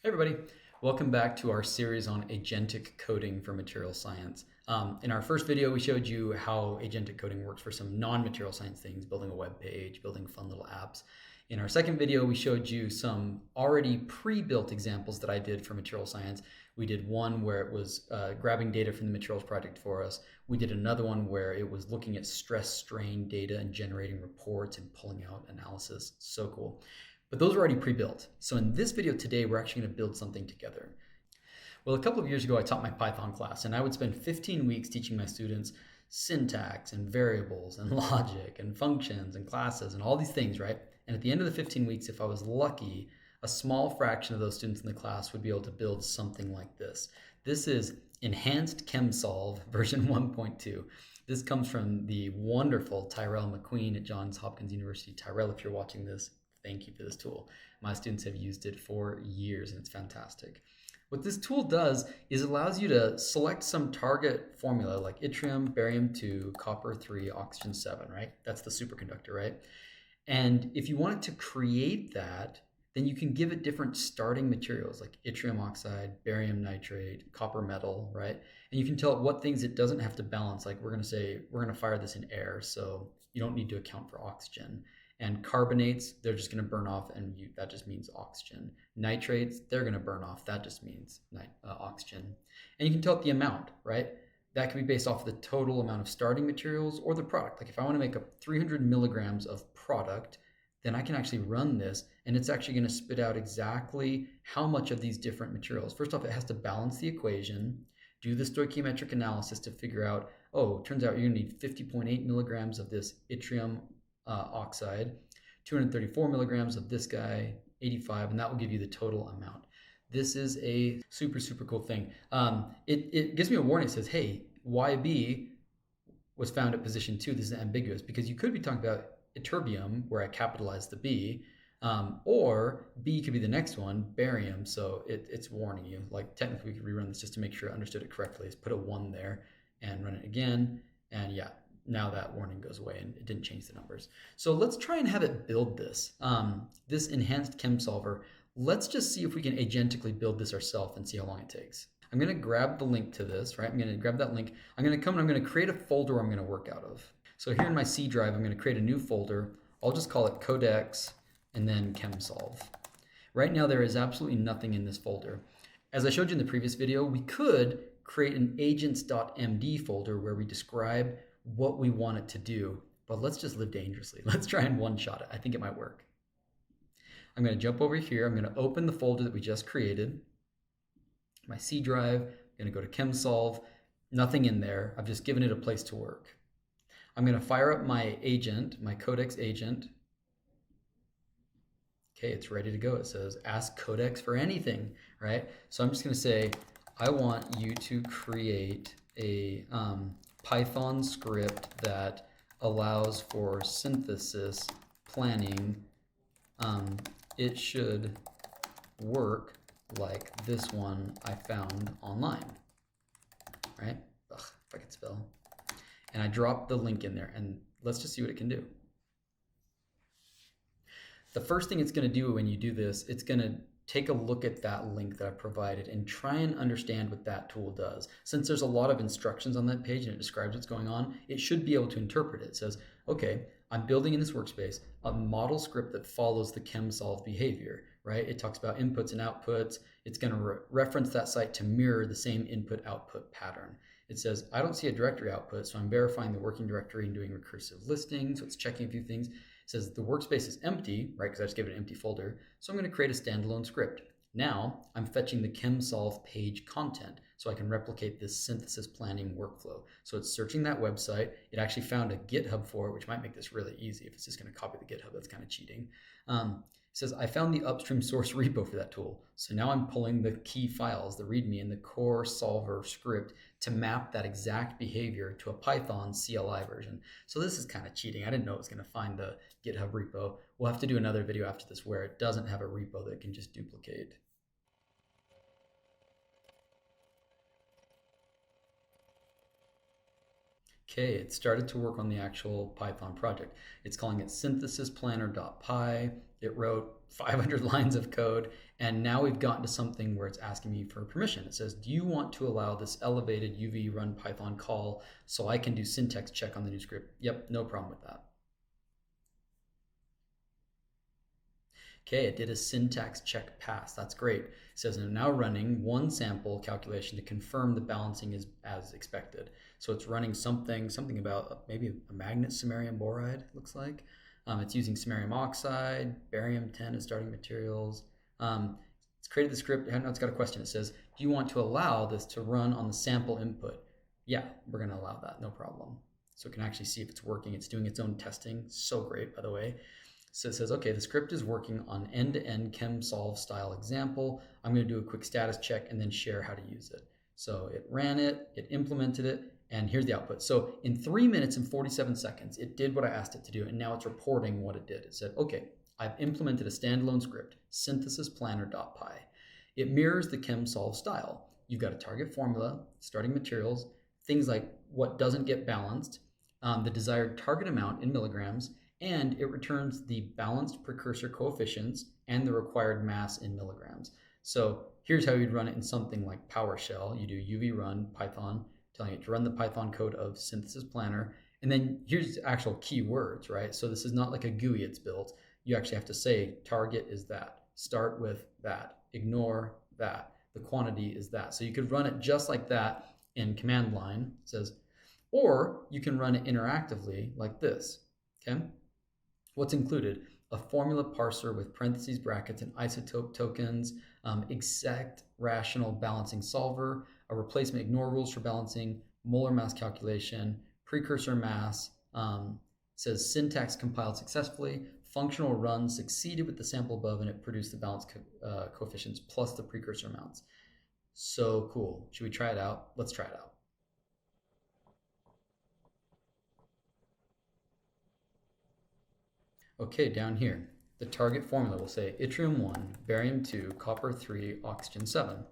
Hey everybody, welcome back to our series on agentic coding for material science. In our first video, we showed you how agentic coding works for some non-material science things, building a web page, building fun little apps. In our second video, we showed you some already pre-built examples that I did for material science. We did one where it was grabbing data from the materials project for us. We did another one where it was looking at stress strain data and generating reports and pulling out analysis. So cool. But those are already pre-built. So in this video today, we're actually going to build something together. Well, a couple of years ago, I taught my Python class, and I would spend 15 weeks teaching my students syntax and variables and logic and functions and classes and all these things, right? And at the end of the 15 weeks, if I was lucky, a small fraction of those students in the class would be able to build something like this. This is Enhanced ChemSolve version 1.2. This comes from the wonderful Tyrell McQueen at Johns Hopkins University. Tyrell, if you're watching this, thank you for this tool. My students have used it for years and it's fantastic. What this tool does is allows you to select some target formula like yttrium, barium 2, copper 3, oxygen 7, right? That's the superconductor, right? And if you wanted to create that, then you can give it different starting materials like yttrium oxide, barium nitrate, copper metal, right? And you can tell it what things it doesn't have to balance. Like we're going to say, we're going to fire this in air, so you don't need to account for oxygen. And carbonates, they're just going to burn off, and that just means oxygen. Nitrates, they're going to burn off. That just means oxygen. And you can tell it the amount, right? That can be based off of the total amount of starting materials or the product. Like if I want to make up 300 milligrams of product, then I can actually run this, and it's actually going to spit out exactly how much of these different materials. First off, it has to balance the equation, do the stoichiometric analysis to figure out, oh, it turns out you're going to need 50.8 milligrams of this yttrium oxide, 234 milligrams of this guy, 85, and that will give you the total amount. This is a super, super cool thing. It gives me a warning. It says, hey, YB was found at position 2. This is ambiguous because you could be talking about ytterbium, where I capitalized the B, or B could be the next one, barium, so it's warning you. Like technically we could rerun this just to make sure I understood it correctly. Let's put a 1 there and run it again, and yeah, now that warning goes away and it didn't change the numbers. So let's try and have it build this. This enhanced chem solver, let's just see if we can agentically build this ourselves and see how long it takes. I'm going to grab the link to this, right? I'm going to grab that link. I'm going to come and I'm going to create a folder I'm going to work out of. So here in my C drive, I'm going to create a new folder. I'll just call it codex and then ChemSolve. Right now, there is absolutely nothing in this folder. As I showed you in the previous video, we could create an agents.md folder where we describe what we want it to do, but let's just live dangerously. Let's try and one-shot it. I think it might work. I'm going to jump over here. I'm going to open the folder that we just created, my C drive. I'm going to go to ChemSolve. Nothing in there. I've just given it a place to work. I'm going to fire up my agent, my codex agent. Okay, it's ready to go. It says ask codex for anything, right? So I'm just going to say, I want you to create a Python script that allows for synthesis planning. It should work like this one I found online, right? Ugh, if I could spell. And I drop the link in there, and let's just see what it can do. The first thing it's going to do when you do this, it's going to take a look at that link that I provided and try and understand what that tool does. Since there's a lot of instructions on that page and it describes what's going on, it should be able to interpret it. It says, okay, I'm building in this workspace a model script that follows the ChemSolve behavior, right? It talks about inputs and outputs. It's going to reference that site to mirror the same input-output pattern. It says, I don't see a directory output, so I'm verifying the working directory and doing recursive listing. So it's checking a few things. It says the workspace is empty, right? Because I just gave it an empty folder. So I'm going to create a standalone script. Now I'm fetching the ChemSolve page content so I can replicate this synthesis planning workflow. So it's searching that website. It actually found a GitHub for it, which might make this really easy. If it's just going to copy the GitHub, that's kind of cheating. It says, I found the upstream source repo for that tool. So now I'm pulling the key files, the README and the core solver script to map that exact behavior to a Python CLI version. So this is kind of cheating. I didn't know it was going to find the GitHub repo. We'll have to do another video after this where it doesn't have a repo that it can just duplicate. Okay, it started to work on the actual Python project. It's calling it synthesisplanner.py. It wrote 500 lines of code, And now we've gotten to something where it's asking me for permission. It says, do you want to allow this elevated UV run Python call so I can do syntax check on the new script? Yep, no problem with that. Okay, it did a syntax check pass. That's great. It says I'm now running one sample calculation to confirm the balancing is as expected. So it's running something about maybe a magnet samarium boride, looks like. It's using samarium oxide, barium 10 as starting materials. It's created the script. Now it's got a question. It says, do you want to allow this to run on the sample input? Yeah, we're going to allow that, no problem. So it can actually see if it's working. It's doing its own testing. So great, by the way. So it says, okay, the script is working on end-to-end chem solve style example. I'm going to do a quick status check and then share how to use it. So it ran it, it implemented it, and here's the output. So in 3 minutes and 47 seconds, it did what I asked it to do, and now it's reporting what it did. It said, okay, I've implemented a standalone script, synthesisplanner.py. It mirrors the chem solve style. You've got a target formula, starting materials, things like what doesn't get balanced, the desired target amount in milligrams, and it returns the balanced precursor coefficients and the required mass in milligrams. So here's how you'd run it in something like PowerShell. You do UV run Python, telling it to run the Python code of synthesis planner. And then here's actual keywords, right? So this is not like a GUI it's built. You actually have to say target is that, start with that, ignore that, the quantity is that. So you could run it just like that in command line, it says, or you can run it interactively like this, okay? What's included? A formula parser with parentheses, brackets, and isotope tokens, exact rational balancing solver, a replacement ignore rules for balancing, molar mass calculation, precursor mass, says syntax compiled successfully, functional run succeeded with the sample above, and it produced the balance coefficients plus the precursor amounts. So cool. Should we try it out? Let's try it out. Okay, down here, the target formula will say yttrium 1, barium 2, copper 3, oxygen 7.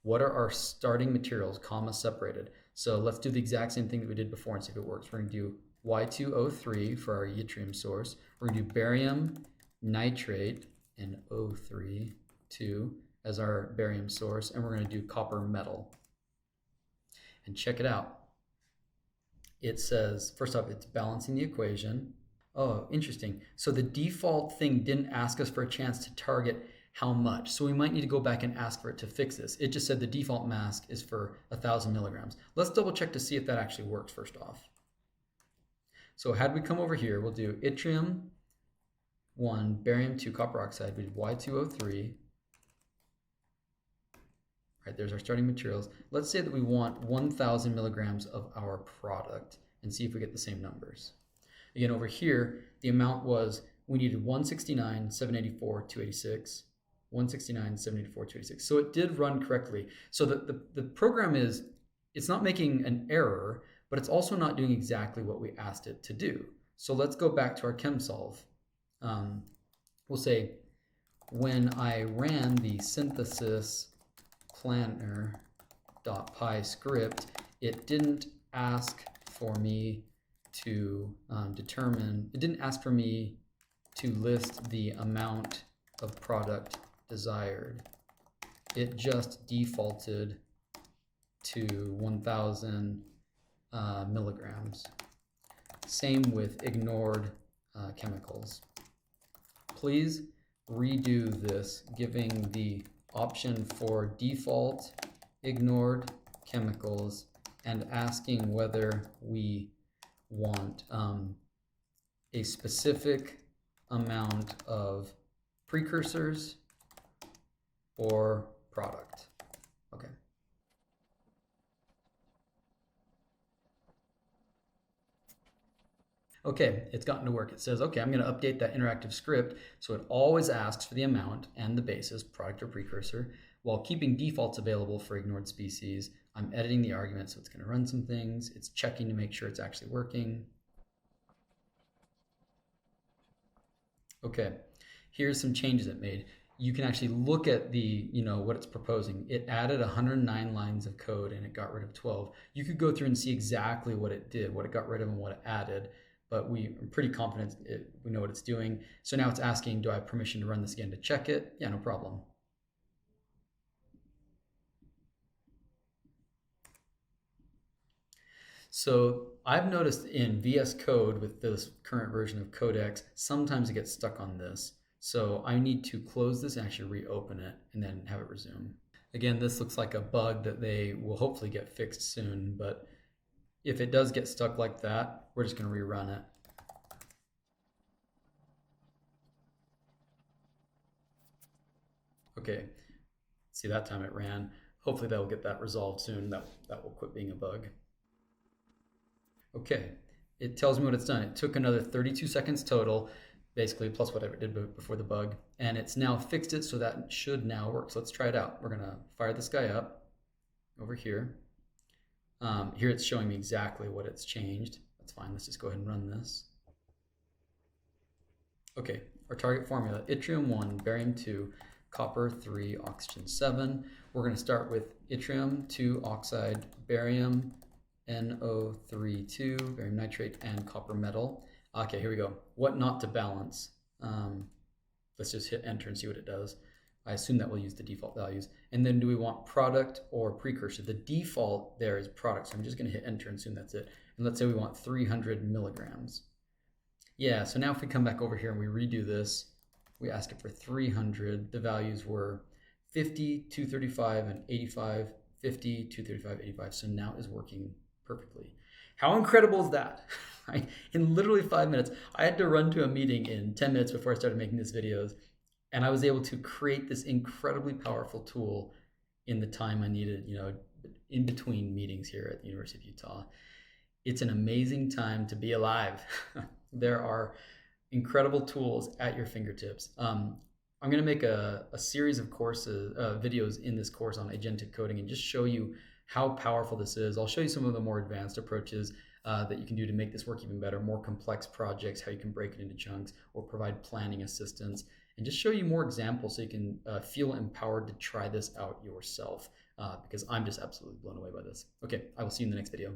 What are our starting materials, comma separated? So let's do the exact same thing that we did before and see if it works. We're going to do Y2O3 for our yttrium source. We're going to do barium nitrate and O3, 2 as our barium source, and we're going to do copper metal. And check it out. It says, first off, it's balancing the equation. Oh, interesting. So the default thing didn't ask us for a chance to target how much. So we might need to go back and ask for it to fix this. It just said the default mask is for 1,000 milligrams. Let's double check to see if that actually works first off. So had we come over here, we'll do yttrium 1, barium 2, copper oxide, we do Y2O3. Right, there's our starting materials. Let's say that we want 1,000 milligrams of our product and see if we get the same numbers. Again, over here, the amount was, we needed 169, 784, 286, 169, 784, 286. So it did run correctly. So the program is, it's not making an error, but it's also not doing exactly what we asked it to do. So let's go back to our ChemSolve. We'll say, when I ran the synthesis planner.py script, it didn't ask for me to it didn't ask for me to list the amount of product desired. It just defaulted to 1,000 milligrams. Same with ignored chemicals. Please redo this, giving the option for default ignored chemicals and asking whether we want a specific amount of precursors or product. Okay. Okay, it's gotten to work. It says, okay, I'm going to update that interactive script so it always asks for the amount and the basis, product or precursor, while keeping defaults available for ignored species. I'm editing the argument, so it's going to run some things. It's checking to make sure it's actually working. Okay, here's some changes it made. You can actually look at the, what it's proposing. It added 109 lines of code and it got rid of 12. You could go through and see exactly what it did, what it got rid of and what it added, but we are pretty confident we know what it's doing. So now it's asking, do I have permission to run this again to check it? Yeah, no problem. So I've noticed in VS Code with this current version of Codex, sometimes it gets stuck on this. So I need to close this and actually reopen it and then have it resume. Again, this looks like a bug that they will hopefully get fixed soon, but if it does get stuck like that, we're just going to rerun it. Okay, see, that time it ran. Hopefully that will get that resolved soon. That will quit being a bug. Okay, it tells me what it's done. It took another 32 seconds total, basically plus whatever it did before the bug, and it's now fixed it, so that should now work. So let's try it out. We're gonna fire this guy up over here. Here it's showing me exactly what it's changed. That's fine. Let's just go ahead and run this. Okay, our target formula: yttrium 1, barium 2, copper 3, oxygen 7. We're going to start with yttrium 2 oxide, barium NO32, barium nitrate, and copper metal. Okay, here we go. What not to balance? Let's just hit enter and see what it does. I assume that we'll use the default values. And then do we want product or precursor? The default there is product, so I'm just going to hit enter and assume that's it. And let's say we want 300 milligrams. Yeah, so now if we come back over here and we redo this, we ask it for 300. The values were 50, 235, and 85. 50, 235, 85. So now it's working perfectly. How incredible is that? Right? In literally 5 minutes, I had to run to a meeting in 10 minutes before I started making these videos, and I was able to create this incredibly powerful tool in the time I needed, in between meetings here at the University of Utah. It's an amazing time to be alive. There are incredible tools at your fingertips. I'm going to make a series of courses, videos in this course on agentic coding and just show you how powerful this is. I'll show you some of the more advanced approaches that you can do to make this work even better, more complex projects, how you can break it into chunks or provide planning assistance, and just show you more examples so you can feel empowered to try this out yourself, because I'm just absolutely blown away by this. Okay, I will see you in the next video.